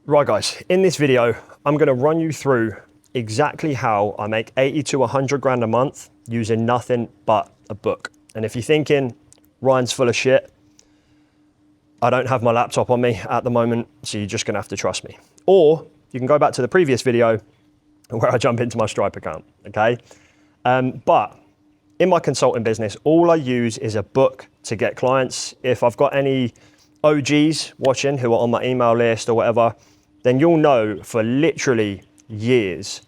Right guys, in this video, I'm gonna run you through exactly how I make 80 to 100 grand a month using nothing but a book. And if you're thinking, Ryan's full of shit, I don't have my laptop on me at the moment, so you're just gonna have to trust me. Or you can go back to the previous video where I jump into my Stripe account, okay? But in my consulting business, all I use is a book to get clients. If I've got any OGs watching who are on my email list or whatever, then you'll know for literally years,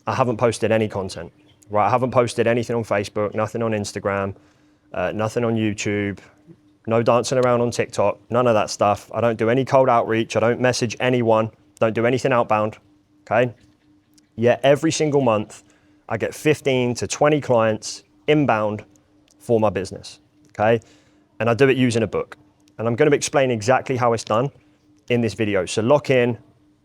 I haven't posted any content, right? I haven't posted anything on Facebook, nothing on Instagram, nothing on YouTube, no dancing around on TikTok, none of that stuff. I don't do any cold outreach. I don't message anyone, don't do anything outbound, okay? Yet every single month, I get 15 to 20 clients inbound for my business, okay? And I do it using a book. And I'm gonna explain exactly how it's done in this video. So lock in,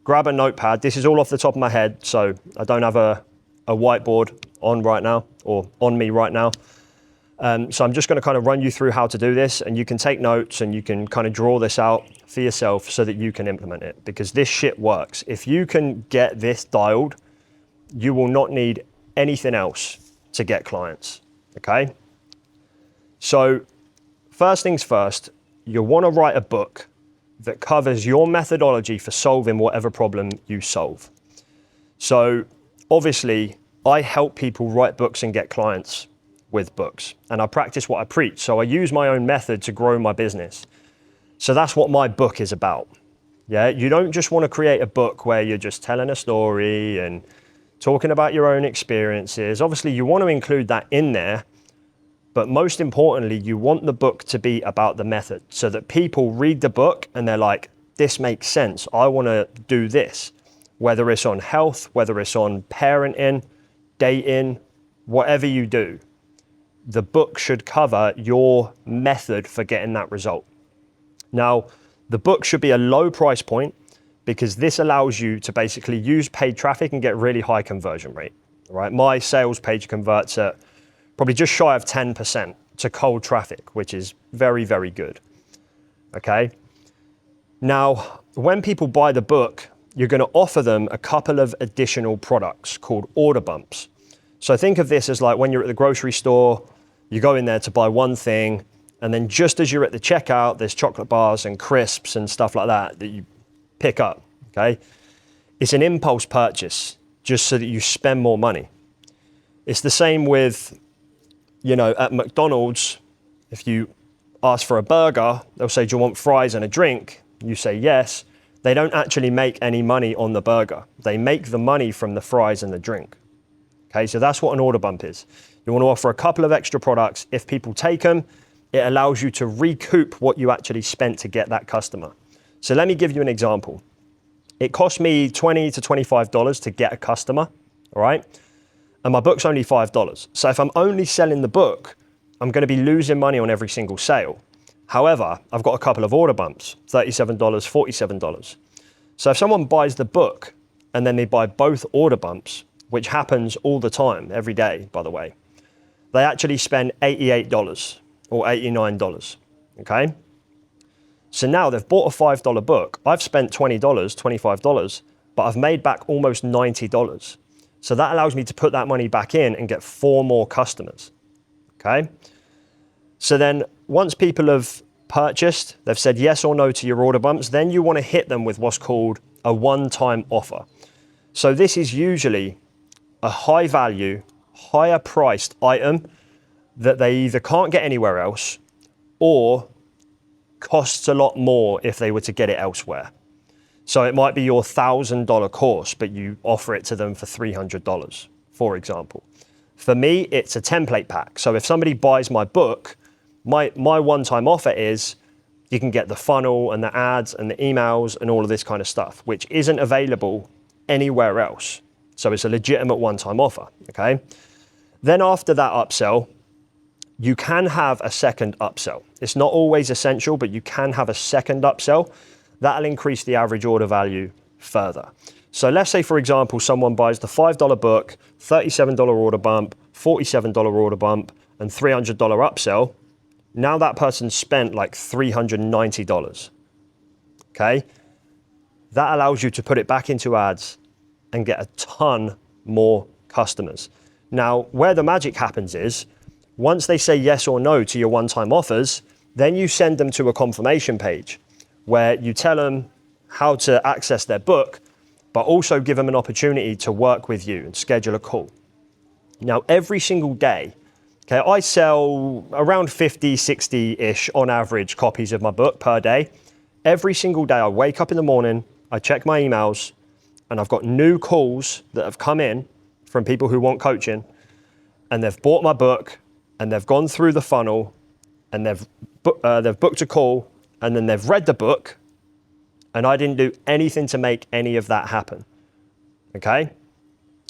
grab a notepad. This is all off the top of my head, so I don't have a whiteboard on right now or on me right now. So I'm just gonna kind of run you through how to do this, and you can take notes and you can kind of draw this out for yourself so that you can implement it, because this shit works. If you can get this dialed, you will not need anything else to get clients, okay? So first things first, you'll wanna write a book that covers your methodology for solving whatever problem you solve. So obviously, I help people write books and get clients with books, and I practice what I preach. So I use my own method to grow my business. So that's what my book is about. Yeah, you don't just want to create a book where you're just telling a story and talking about your own experiences. Obviously, you want to include that in there, but most importantly, you want the book to be about the method so that people read the book and they're like, this makes sense. I want to do this, whether it's on health, whether it's on parenting, dating, whatever you do. The book should cover your method for getting that result. Now, the book should be a low price point because this allows you to basically use paid traffic and get really high conversion rate, right? My sales page converts at probably just shy of 10% to cold traffic, which is very, very good, okay? Now, when people buy the book, you're gonna offer them a couple of additional products called order bumps. So think of this as like when you're at the grocery store, you go in there to buy one thing, and then just as you're at the checkout, there's chocolate bars and crisps and stuff like that that you pick up, okay? It's an impulse purchase, just so that you spend more money. It's the same with, you know, at McDonald's, if you ask for a burger, they'll say, do you want fries and a drink? You say yes. They don't actually make any money on the burger. They make the money from the fries and the drink. Okay, so that's what an order bump is. You want to offer a couple of extra products. If people take them, it allows you to recoup what you actually spent to get that customer. So let me give you an example. It cost me $20 to $25 to get a customer, all right? And my book's only $5. So if I'm only selling the book, I'm gonna be losing money on every single sale. However, I've got a couple of order bumps, $37, $47. So if someone buys the book and then they buy both order bumps, which happens all the time, every day, by the way, they actually spend $88 or $89, okay? So now they've bought a $5 book. I've spent $20, $25, but I've made back almost $90. So that allows me to put that money back in and get 4 more customers, okay? So then once people have purchased, they've said yes or no to your order bumps, then you want to hit them with what's called a one-time offer. So this is usually a high value, higher priced item that they either can't get anywhere else or costs a lot more if they were to get it elsewhere. So it might be your $1,000 course, but you offer it to them for $300, for example. For me, it's a template pack. So if somebody buys my book, my one-time offer is you can get the funnel and the ads and the emails and all of this kind of stuff, which isn't available anywhere else. So it's a legitimate one-time offer, okay? Then after that upsell, you can have a second upsell. It's not always essential, but you can have a second upsell. That'll increase the average order value further. So let's say, for example, someone buys the $5 book, $37 order bump, $47 order bump, and $300 upsell. Now that person spent like $390, okay? that allows you to put it back into ads and get a ton more customers. Now, where the magic happens is, once they say yes or no to your one-time offers, then you send them to a confirmation page where you tell them how to access their book, but also give them an opportunity to work with you and schedule a call. Now, every single day, okay, I sell around 50, 60-ish on average copies of my book per day. Every single day I wake up in the morning, I check my emails, and I've got new calls that have come in from people who want coaching, and they've bought my book, and they've gone through the funnel, and they've booked a call, and then they've read the book, and I didn't do anything to make any of that happen, okay?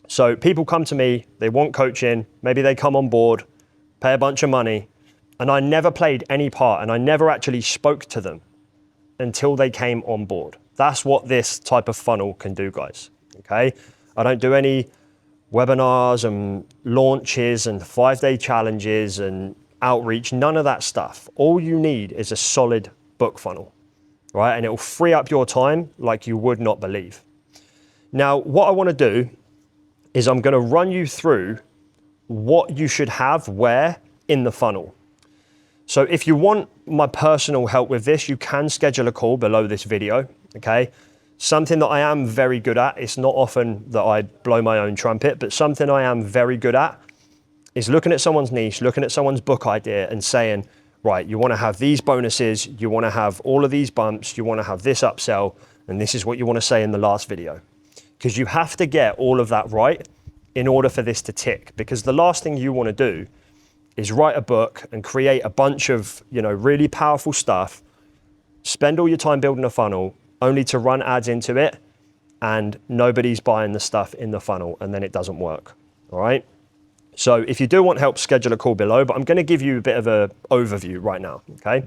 So people come to me, they want coaching, maybe they come on board, pay a bunch of money, and I never played any part, and I never actually spoke to them until they came on board. That's what this type of funnel can do, guys, okay? I don't do any webinars and launches and 5-day challenges and outreach, none of that stuff. All you need is a solid book funnel, right? And it will free up your time like you would not believe. Now, what I want to do is I'm going to run you through what you should have where in the funnel. So if you want my personal help with this, you can schedule a call below this video, okay? Something that I am very good at, it's not often that I blow my own trumpet, but something I am very good at is looking at someone's niche, looking at someone's book idea and saying, right, you want to have these bonuses, you want to have all of these bumps, you want to have this upsell, and this is what you want to say in the last video. Because you have to get all of that right in order for this to tick. Because the last thing you want to do is write a book and create a bunch of, really powerful stuff, spend all your time building a funnel, only to run ads into it, and nobody's buying the stuff in the funnel, and then it doesn't work, all right? So if you do want help, schedule a call below, but I'm going to give you a bit of an overview right now, okay?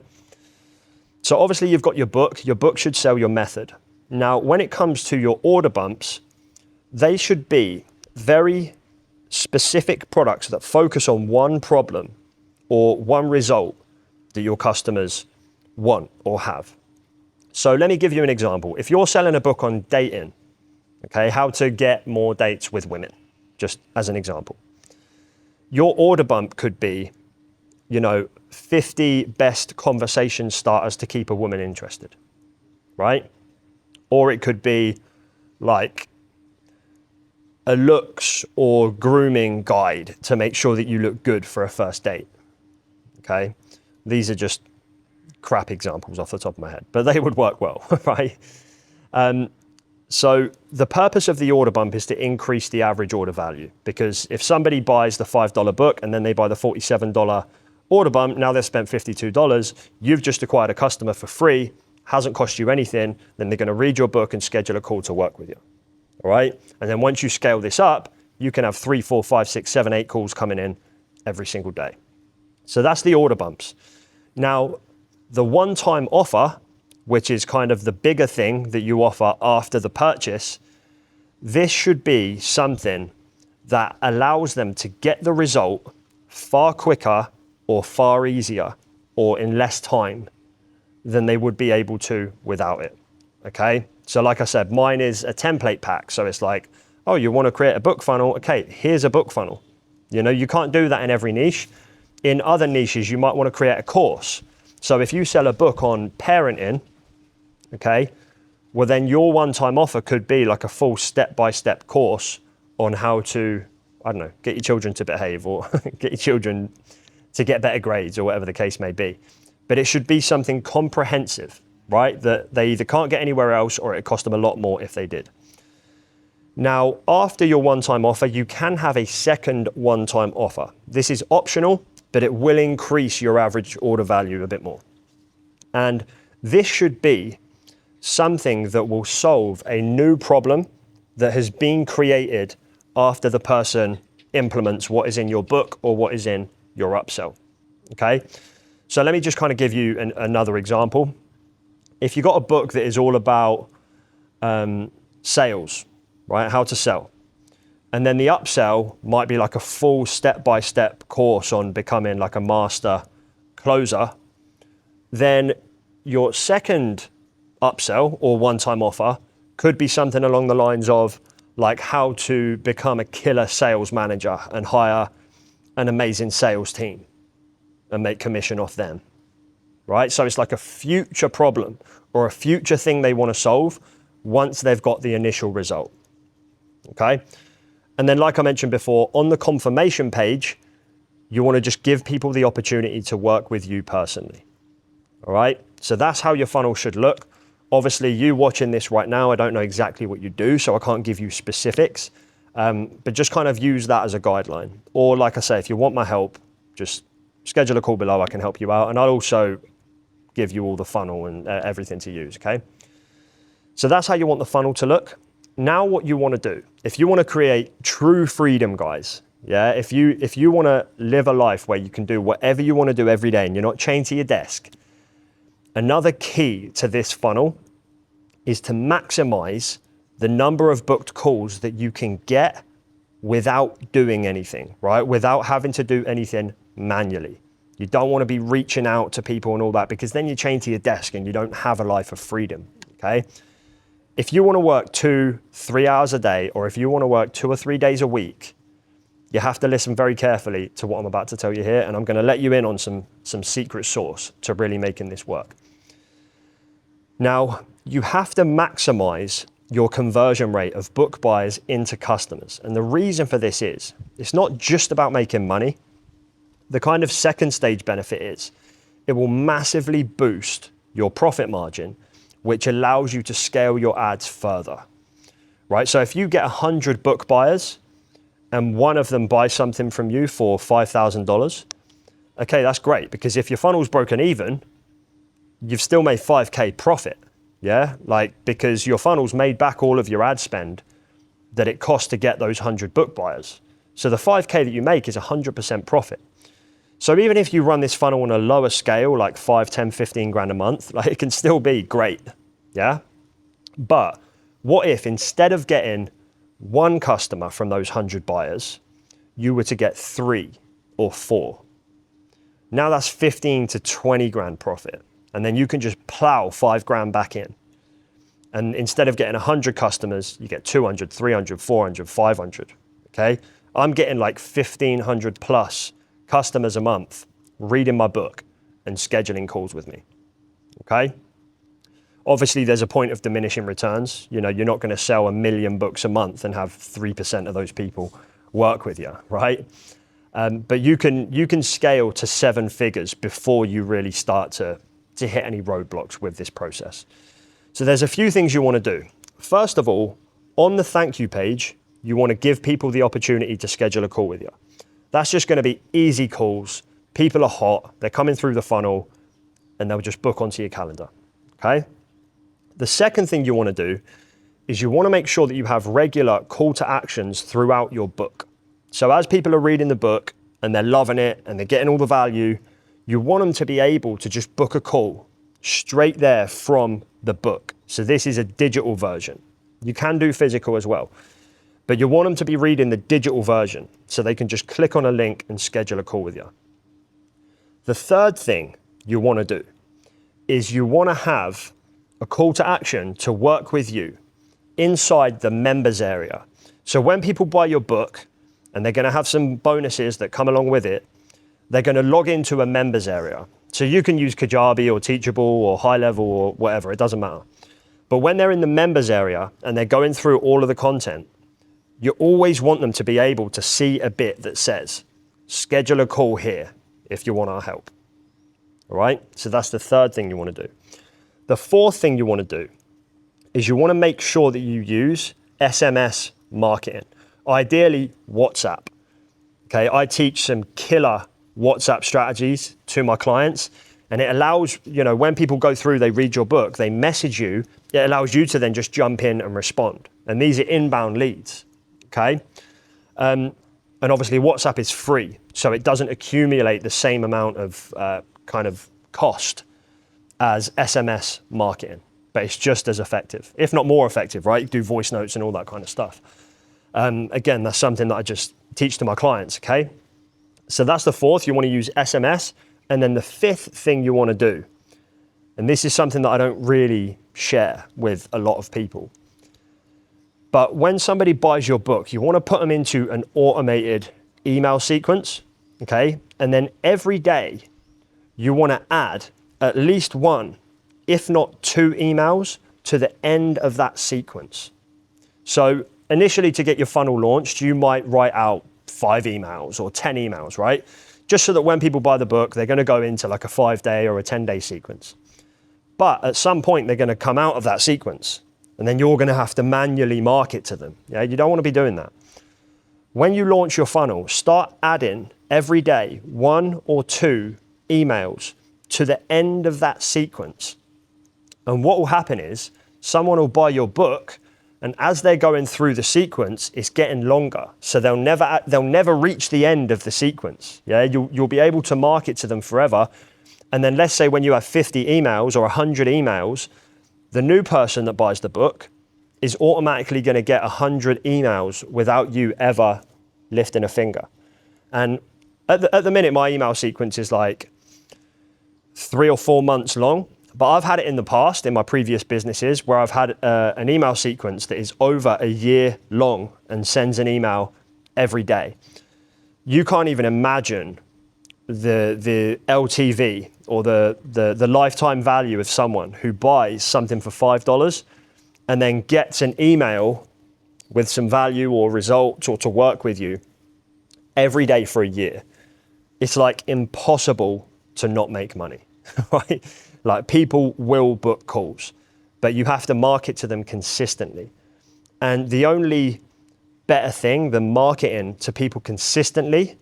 So obviously you've got your book should sell your method. Now, when it comes to your order bumps, they should be very specific products that focus on one problem or one result that your customers want or have. So let me give you an example. If you're selling a book on dating, okay, how to get more dates with women, just as an example. Your order bump could be, 50 best conversation starters to keep a woman interested, right? Or it could be like a looks or grooming guide to make sure that you look good for a first date, okay? These are just crap examples off the top of my head, but they would work well, right? So the purpose of the order bump is to increase the average order value, because if somebody buys the $5 book and then they buy the $47 order bump, now they've spent $52, you've just acquired a customer for free, hasn't cost you anything, then they're going to read your book and schedule a call to work with you, all right? And then once you scale this up, you can have 3, 4, 5, 6, 7, 8 calls coming in every single day. So that's the order bumps. Now, the one-time offer, which is kind of the bigger thing that you offer after the purchase, this should be something that allows them to get the result far quicker or far easier or in less time than they would be able to without it, okay? So like I said, mine is a template pack. So it's like, oh, you want to create a book funnel? Okay, here's a book funnel. You can't do that in every niche. In other niches, you might want to create a course. So if you sell a book on parenting, okay, well then your one-time offer could be like a full step-by-step course on how to, get your children to behave or get your children to get better grades or whatever the case may be. But it should be something comprehensive, right? That they either can't get anywhere else or it cost them a lot more if they did. Now, after your one-time offer, you can have a second one-time offer. This is optional, but it will increase your average order value a bit more. And this should be something that will solve a new problem that has been created after the person implements what is in your book or what is in your upsell, okay? So let me just kind of give you another example. If you've got a book that is all about sales, right, how to sell, and then the upsell might be like a full step-by-step course on becoming like a master closer, then your second upsell or one-time offer Could be something along the lines of like how to become a killer sales manager and hire an amazing sales team and make commission off them, right? So it's like a future problem or a future thing they want to solve once they've got the initial result, okay? And then like I mentioned before, on the confirmation page, you want to just give people the opportunity to work with you personally, all right? So that's how your funnel should look. Obviously, you watching this right now, I don't know exactly what you do, so I can't give you specifics, but just kind of use that as a guideline. Or like I say, if you want my help, just schedule a call below, I can help you out. And I'll also give you all the funnel and everything to use, okay? So that's how you want the funnel to look. Now what you want to do, if you want to create true freedom, guys, yeah, if you want to live a life where you can do whatever you want to do every day and you're not chained to your desk, another key to this funnel is to maximize the number of booked calls that you can get without doing anything, right? Without having to do anything manually. You don't want to be reaching out to people and all that, because then you're chained to your desk and you don't have a life of freedom, okay? If you want to work 2-3 hours a day, or if you want to work 2 or 3 days a week, you have to listen very carefully to what I'm about to tell you here, and I'm going to let you in on some secret sauce to really making this work. Now, you have to maximize your conversion rate of book buyers into customers. And the reason for this is, it's not just about making money. The kind of second stage benefit is, it will massively boost your profit margin, which allows you to scale your ads further, right? So if you get 100 book buyers and one of them buys something from you for $5,000, okay, that's great, because if your funnel's broken even, you've still made 5K profit, yeah? Like, because your funnel's made back all of your ad spend that it costs to get those 100 book buyers. So the 5K that you make is 100% profit. So even if you run this funnel on a lower scale, like 5, 10, 15 grand a month, like, it can still be great, yeah? But what if instead of getting 1 customer from those 100 buyers, you were to get 3 or 4? Now that's 15 to 20 grand profit. And then you can just plow 5 grand back in. And instead of getting 100 customers, you get 200, 300, 400, 500, okay? I'm getting like 1,500 plus customers a month reading my book and scheduling calls with me, okay? Obviously, there's a point of diminishing returns. You know, you're not going to sell 1 million books a month and have 3% of those people work with you, right? But you can scale to 7 figures before you really start to hit any roadblocks with this process. So there's a few things you want to do. First of all, on the thank you page, you want to give people the opportunity to schedule a call with you. That's just going to be easy calls. People are hot, they're coming through the funnel, and they'll just book onto your calendar, okay? The second thing you want to do is you want to make sure that you have regular call to actions throughout your book. So as people are reading the book and they're loving it and they're getting all the value, you want them to be able to just book a call straight there from the book. So this is a digital version. You can do physical as well, but you want them to be reading the digital version so they can just click on a link and schedule a call with you. The third thing you want to do is you want to have a call to action to work with you inside the members area. So when people buy your book, and they're going to have some bonuses that come along with it, they're going to log into a members area. So you can use Kajabi or Teachable or High Level or whatever, it doesn't matter. But when they're in the members area and they're going through all of the content, you always want them to be able to see a bit that says, schedule a call here if you want our help. All right? So that's the third thing you want to do. The fourth thing you want to do is you want to make sure that you use SMS marketing, ideally WhatsApp. Okay, I teach some killer WhatsApp strategies to my clients, and it allows, you know, when people go through, they read your book, they message you, it allows you to then just jump in and respond. And these are inbound leads, okay? And obviously WhatsApp is free, so it doesn't accumulate the same amount of kind of cost as SMS marketing, but it's just as effective, if not more effective, right? You do voice notes and all that kind of stuff. Again, that's something that I just teach to my clients, okay? So that's the fourth, you want to use SMS. And then the fifth thing you want to do, and this is something that I don't really share with a lot of people, But when somebody buys your book, you want to put them into an automated email sequence, okay? And then every day you want to add at least one, if not two emails to the end of that sequence. So initially, to get your funnel launched, you might write out 5 emails or 10 emails, right? Just so that when people buy the book, they're going to go into like a 5-day or a 10-day sequence. But at some point, they're going to come out of that sequence, and then you're going to have to manually market to them. Yeah, you don't want to be doing that. When you launch your funnel, start adding every day 1 or 2 emails to the end of that sequence. And what will happen is someone will buy your book, and as they're going through the sequence, it's getting longer. So they'll never reach the end of the sequence. Yeah, you'll be able to market to them forever. And then let's say when you have 50 emails or 100 emails, the new person that buys the book is automatically going to get 100 emails without you ever lifting a finger. And at the minute, my email sequence is like 3 or 4 months long. But I've had it in the past in my previous businesses where I've had an email sequence that is over a year long and sends an email every day. You can't even imagine the LTV or the lifetime value of someone who buys something for $5 and then gets an email with some value or results or to work with you every day for a year. It's like impossible to not make money, right? Like people will book calls, but you have to market to them consistently. And the only better thing than marketing to people consistently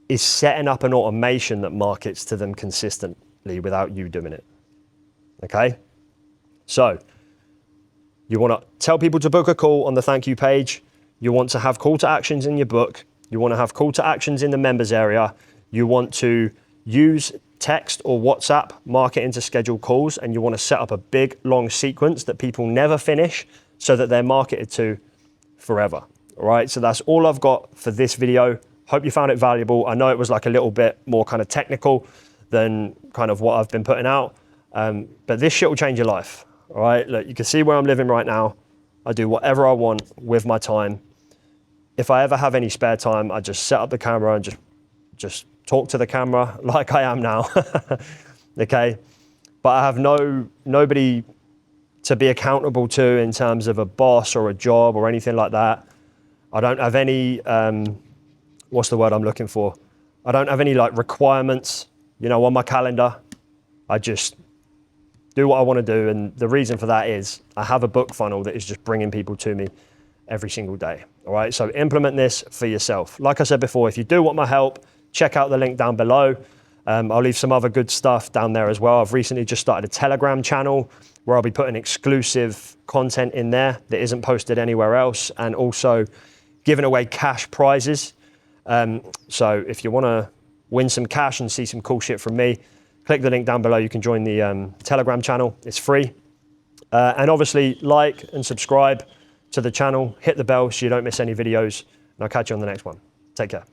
is setting up an automation that markets to them consistently without you doing it. Okay? So you want to tell people to book a call on the thank you page. You want to have call to actions in your book. You want to have call to actions in the members area. You want to use text or WhatsApp marketing to schedule calls, and you want to set up a big long sequence that people never finish so that they're marketed to forever. All right, so that's all I've got for this video. Hope you found it valuable. I know it was like a little bit more kind of technical than kind of what I've been putting out, but this shit will change your life. All right, look, you can see where I'm living right now. I do whatever I want with my time. If I ever have any spare time, I just set up the camera and just talk to the camera like I am now, okay? But I have nobody to be accountable to in terms of a boss or a job or anything like that. I don't have any, what's the word I'm looking for? I don't have any like requirements, you know, on my calendar. I just do what I want to do. And the reason for that is I have a book funnel that is just bringing people to me every single day, all right? So implement this for yourself. Like I said before, if you do want my help, check out the link down below. I'll leave some other good stuff down there as well. I've recently just started a Telegram channel where I'll be putting exclusive content in there that isn't posted anywhere else, and also giving away cash prizes. So if you want to win some cash and see some cool shit from me, click the link down below. You can join the Telegram channel. It's free. And obviously like and subscribe to the channel. Hit the bell so you don't miss any videos. And I'll catch you on the next one. Take care.